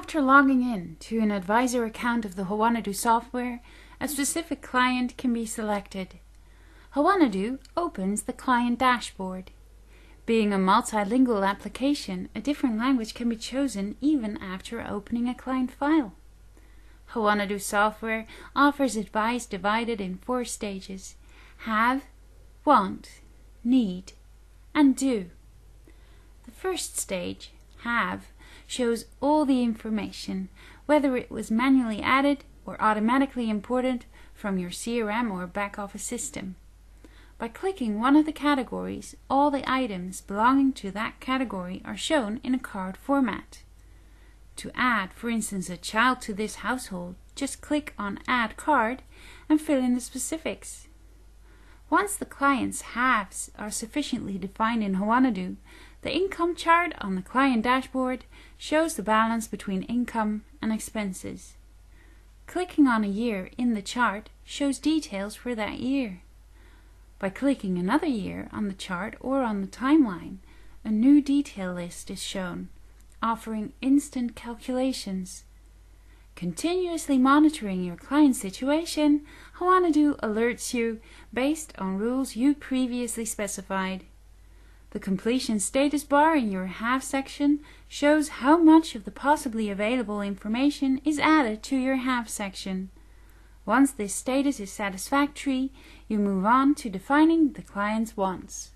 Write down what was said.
After logging in to an advisor account of the Howanadoo software, a specific client can be selected. Howanadoo opens the client dashboard. Being a multilingual application, a different language can be chosen even after opening a client file. Howanadoo software offers advice divided in 4 stages: have, want, need, and do. The first stage, have, shows all the information, whether it was manually added or automatically imported from your CRM or back office system. By clicking one of the categories, all the items belonging to that category are shown in a card format. To add, for instance, a child to this household, just click on Add Card and fill in the specifics. Once the client's haves are sufficiently defined in Howanadoo, the income chart on the client dashboard shows the balance between income and expenses. Clicking on a year in the chart shows details for that year. By clicking another year on the chart or on the timeline, a new detail list is shown, offering instant calculations. Continuously monitoring your client's situation, Howanadoo alerts you based on rules you previously specified. The completion status bar in your have section shows how much of the possibly available information is added to your have section. Once this status is satisfactory, you move on to defining the client's wants.